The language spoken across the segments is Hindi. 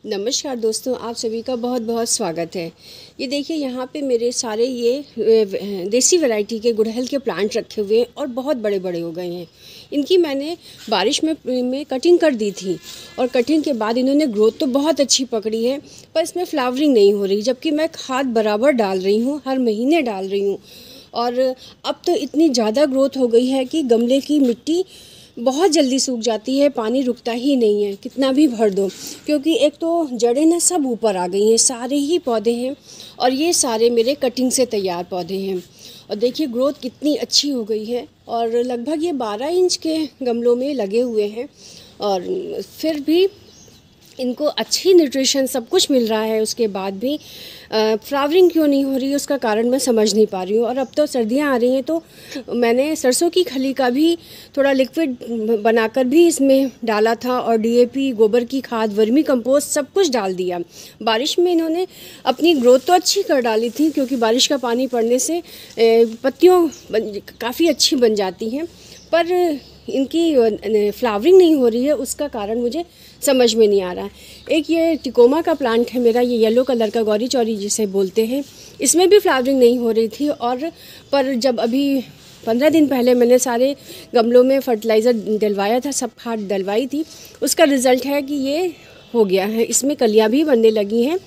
नमस्कार दोस्तों, आप सभी का बहुत बहुत स्वागत है। ये देखिए यहाँ पे मेरे सारे ये देसी वैरायटी के गुड़हल के प्लांट रखे हुए हैं और बहुत बड़े बड़े हो गए हैं। इनकी मैंने बारिश में कटिंग कर दी थी और कटिंग के बाद इन्होंने ग्रोथ तो बहुत अच्छी पकड़ी है, पर इसमें फ्लावरिंग नहीं हो रही, जबकि मैं खाद बराबर डाल रही हूँ, हर महीने डाल रही हूँ। और अब तो इतनी ज़्यादा ग्रोथ हो गई है कि गमले की मिट्टी बहुत जल्दी सूख जाती है, पानी रुकता ही नहीं है कितना भी भर दो, क्योंकि एक तो जड़ें ना सब ऊपर आ गई हैं, सारे ही पौधे हैं और ये सारे मेरे कटिंग से तैयार पौधे हैं। और देखिए ग्रोथ कितनी अच्छी हो गई है और लगभग ये 12 इंच के गमलों में लगे हुए हैं और फिर भी इनको अच्छी न्यूट्रिशन सब कुछ मिल रहा है, उसके बाद भी फ्लावरिंग क्यों नहीं हो रही है उसका कारण मैं समझ नहीं पा रही हूँ। और अब तो सर्दियाँ आ रही हैं तो मैंने सरसों की खली का भी थोड़ा लिक्विड बनाकर भी इसमें डाला था और डीएपी, गोबर की खाद, वर्मी कंपोस्ट सब कुछ डाल दिया। बारिश में इन्होंने अपनी ग्रोथ तो अच्छी कर डाली थी, क्योंकि बारिश का पानी पड़ने से पत्तियों काफ़ी अच्छी बन जाती हैं, पर इनकी फ्लावरिंग नहीं हो रही है, उसका कारण मुझे समझ में नहीं आ रहा है। एक ये टिकोमा का प्लांट है मेरा, ये येलो कलर का गौरी चौरी जिसे बोलते हैं, इसमें भी फ्लावरिंग नहीं हो रही थी। और पर जब अभी 15 दिन पहले मैंने सारे गमलों में फर्टिलाइज़र डलवाया था, सब खाद डलवाई थी, उसका रिज़ल्ट है कि ये हो गया है, इसमें कलियाँ भी बनने लगी हैं।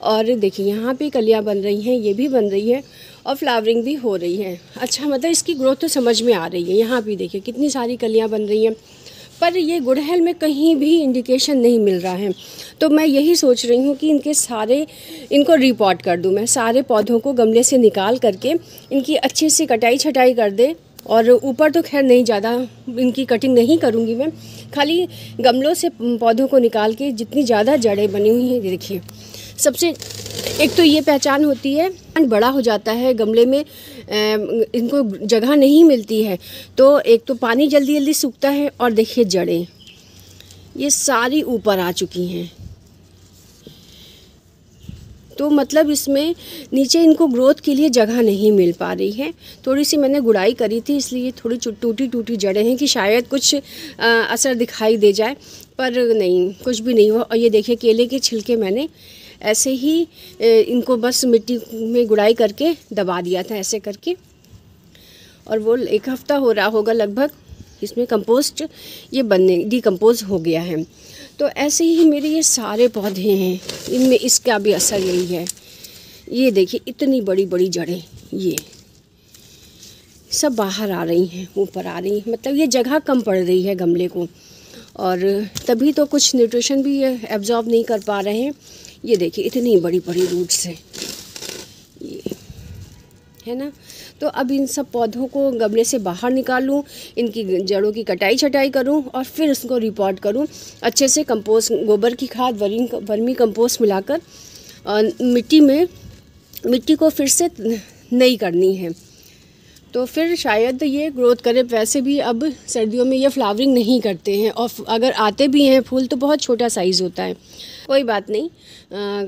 और देखिए यहाँ पे कलियाँ बन रही हैं, ये भी बन रही है और फ्लावरिंग भी हो रही है। अच्छा, मतलब इसकी ग्रोथ तो समझ में आ रही है। यहाँ भी देखिए कितनी सारी कलियाँ बन रही हैं, पर ये गुड़हल में कहीं भी इंडिकेशन नहीं मिल रहा है। तो मैं यही सोच रही हूँ कि इनको रिपोर्ट कर दूँ, मैं सारे पौधों को गमले से निकाल करके इनकी अच्छे से कटाई छटाई कर दे। और ऊपर तो खैर नहीं, ज़्यादा इनकी कटिंग नहीं करूँगी मैं, खाली गमलों से पौधों को निकाल के जितनी ज़्यादा जड़ें बनी हुई हैं देखिए। सबसे एक तो ये पहचान होती है, बड़ा हो जाता है गमले में, इनको जगह नहीं मिलती है, तो एक तो पानी जल्दी जल्दी सूखता है और देखिए जड़ें ये सारी ऊपर आ चुकी हैं। तो मतलब इसमें नीचे इनको ग्रोथ के लिए जगह नहीं मिल पा रही है। थोड़ी सी मैंने गुड़ाई करी थी, इसलिए थोड़ी टूटी टूटी जड़ें हैं कि शायद कुछ असर दिखाई दे जाए, पर नहीं, कुछ भी नहीं हुआ। और ये देखिए केले के छिलके मैंने ऐसे ही इनको बस मिट्टी में गुड़ाई करके दबा दिया था ऐसे करके, और वो 1 हफ्ता हो रहा होगा लगभग, इसमें कंपोस्ट ये डिकम्पोज हो गया है। तो ऐसे ही मेरे ये सारे पौधे हैं, इनमें इसका भी असर यही है। ये देखिए इतनी बड़ी बड़ी जड़ें ये सब बाहर आ रही हैं, ऊपर आ रही हैं, मतलब ये जगह कम पड़ रही है गमले को, और तभी तो कुछ न्यूट्रिशन भी ये एब्जॉर्ब नहीं कर पा रहे हैं। ये देखिए इतनी बड़ी बड़ी रूट्स है ये, है ना। तो अब इन सब पौधों को गमले से बाहर निकालूं, इनकी जड़ों की कटाई छटाई करूं और फिर उसको रिपोर्ट करूं अच्छे से। कंपोस्ट, गोबर की खाद, वर्मी कंपोस्ट मिलाकर मिट्टी को फिर से नई करनी है, तो फिर शायद ये ग्रोथ करे। वैसे भी अब सर्दियों में ये फ्लावरिंग नहीं करते हैं, और अगर आते भी हैं फूल तो बहुत छोटा साइज़ होता है। कोई बात नहीं,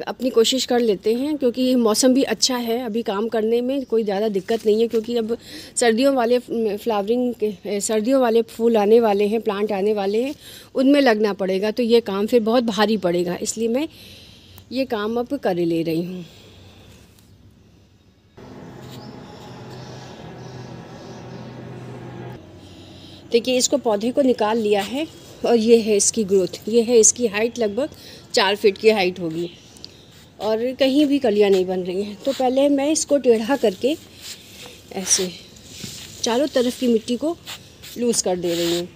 अपनी कोशिश कर लेते हैं, क्योंकि मौसम भी अच्छा है, अभी काम करने में कोई ज़्यादा दिक्कत नहीं है, क्योंकि अब सर्दियों वाले फूल आने वाले हैं, प्लांट आने वाले हैं, उनमें लगना पड़ेगा, तो ये काम फिर बहुत भारी पड़ेगा, इसलिए मैं ये काम अब कर ले रही हूँ। देखिए इसको पौधे को निकाल लिया है और ये है इसकी ग्रोथ, ये है इसकी हाइट, लगभग 4 फीट की हाइट होगी और कहीं भी कलियां नहीं बन रही हैं। तो पहले मैं इसको टेढ़ा करके ऐसे चारों तरफ की मिट्टी को लूज़ कर दे रही हूँ।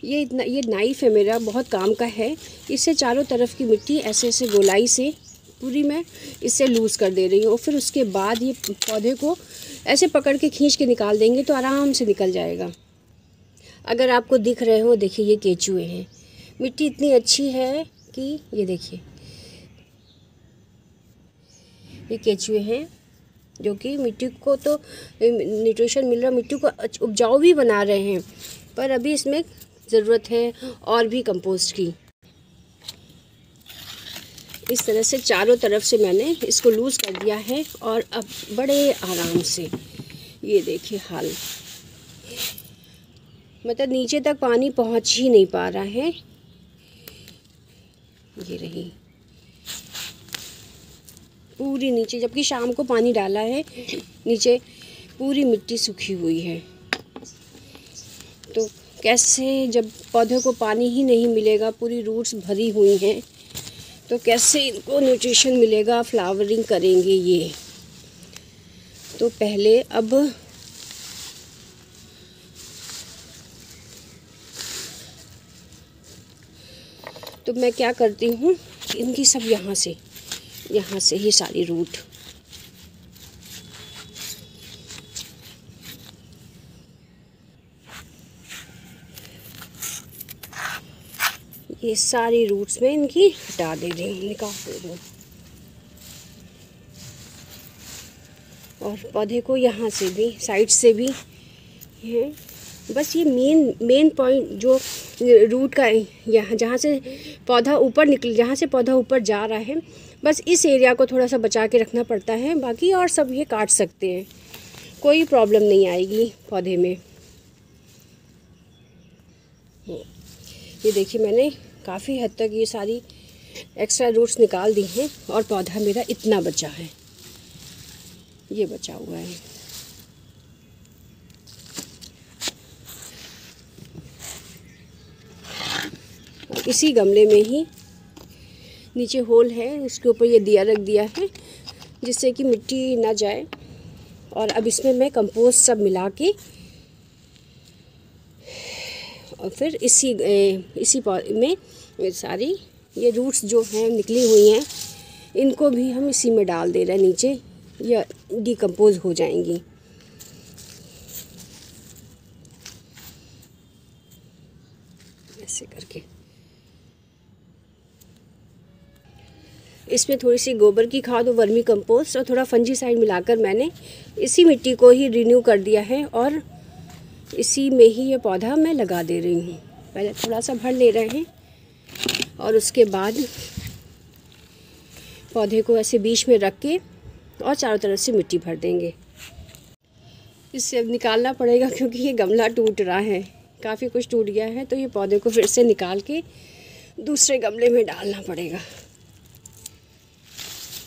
ये नाइफ़ है मेरा, बहुत काम का है। इससे चारों तरफ की मिट्टी ऐसे ऐसे गोलाई से पूरी मैं इससे लूज़ कर दे रही हूँ, और फिर उसके बाद ये पौधे को ऐसे पकड़ के खींच के निकाल देंगे तो आराम से निकल जाएगा। अगर आपको दिख रहे हो, देखिए ये केचुए हैं, मिट्टी इतनी अच्छी है कि ये देखिए ये केचुए हैं जो कि मिट्टी को तो न्यूट्रिशन मिल रहा, मिट्टी को उपजाऊ भी बना रहे हैं, पर अभी इसमें ज़रूरत है और भी कंपोस्ट की। इस तरह से चारों तरफ से मैंने इसको लूज़ कर दिया है और अब बड़े आराम से ये देखिए हाल, मतलब नीचे तक पानी पहुंच ही नहीं पा रहा है। ये रही पूरी नीचे, जबकि शाम को पानी डाला है, नीचे पूरी मिट्टी सूखी हुई है। तो कैसे, जब पौधे को पानी ही नहीं मिलेगा, पूरी रूट्स भरी हुई हैं, तो कैसे इनको न्यूट्रिशन मिलेगा, फ्लावरिंग करेंगे ये। तो पहले अब तो मैं क्या करती हूँ, इनकी सब यहाँ से ही सारी रूट ये सारी रूट्स में इनकी हटा दे रही हूँ, निकाल दे रही हूँ। और पौधे को यहाँ से भी, साइड से भी है। बस ये मेन पॉइंट जो रूट का यहाँ, जहाँ से पौधा ऊपर जा रहा है, बस इस एरिया को थोड़ा सा बचा के रखना पड़ता है। बाकी और सब ये काट सकते हैं, कोई प्रॉब्लम नहीं आएगी पौधे में। ये देखिए, मैंने काफ़ी हद तक ये सारी एक्स्ट्रा रूट्स निकाल दी हैं और पौधा मेरा इतना बचा है, ये बचा हुआ है। और इसी गमले में ही नीचे होल है, उसके ऊपर ये दिया रख दिया है जिससे कि मिट्टी ना जाए। और अब इसमें मैं कंपोस्ट सब मिला के और फिर इसी में सारी ये रूट्स जो हैं निकली हुई हैं, इनको भी हम इसी में डाल दे रहे हैं नीचे, या डिकम्पोज हो जाएंगी। ऐसे करके इसमें थोड़ी सी गोबर की खाद और वर्मी कंपोस्ट और थोड़ा फंजीसाइड मिलाकर मैंने इसी मिट्टी को ही रिन्यू कर दिया है और इसी में ही ये पौधा मैं लगा दे रही हूँ। पहले थोड़ा सा भर ले रहे हैं और उसके बाद पौधे को ऐसे बीच में रख के और चारों तरफ से मिट्टी भर देंगे। इससे अब निकालना पड़ेगा क्योंकि ये गमला टूट रहा है, काफ़ी कुछ टूट गया है, तो ये पौधे को फिर से निकाल के दूसरे गमले में डालना पड़ेगा।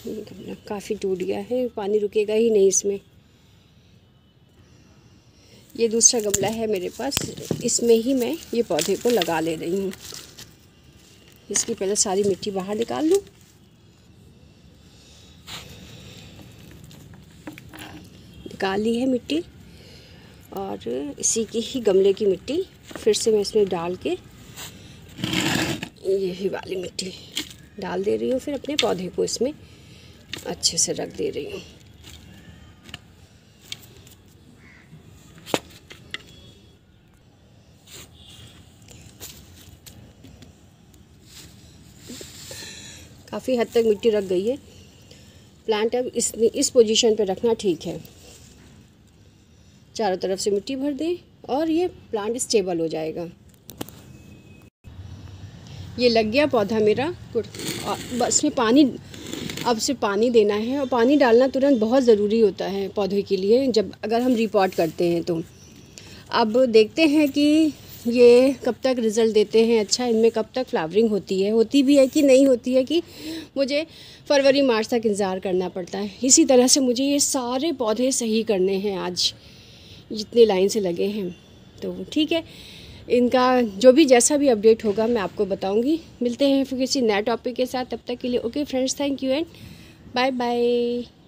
ये गमला काफ़ी टूट गया है, पानी रुकेगा ही नहीं इसमें। ये दूसरा गमला है मेरे पास, इसमें ही मैं ये पौधे को लगा ले रही हूँ। इसकी पहले सारी मिट्टी बाहर निकाल लूँ। निकाल ली है मिट्टी और इसी की ही गमले की मिट्टी फिर से मैं इसमें डाल के यही वाली मिट्टी डाल दे रही हूँ। फिर अपने पौधे को इसमें अच्छे से रख दे रही हूँ। काफ़ी हद तक मिट्टी रख गई है। प्लांट अब इस पोजीशन पे रखना ठीक है। चारों तरफ से मिट्टी भर दें और ये प्लांट स्टेबल हो जाएगा। ये लग गया पौधा मेरा, बस में पानी, अब सिर्फ पानी देना है और पानी डालना तुरंत बहुत ज़रूरी होता है पौधे के लिए, अगर हम रिपोर्ट करते हैं तो। अब देखते हैं कि ये कब तक रिज़ल्ट देते हैं, अच्छा इनमें कब तक फ्लावरिंग होती भी है कि नहीं होती है, कि मुझे फरवरी मार्च तक इंतज़ार करना पड़ता है। इसी तरह से मुझे ये सारे पौधे सही करने हैं आज, जितने लाइन से लगे हैं। तो ठीक है, इनका जो भी जैसा भी अपडेट होगा मैं आपको बताऊंगी। मिलते हैं फिर किसी नए टॉपिक के साथ, तब तक के लिए okay friends, thank you and bye bye.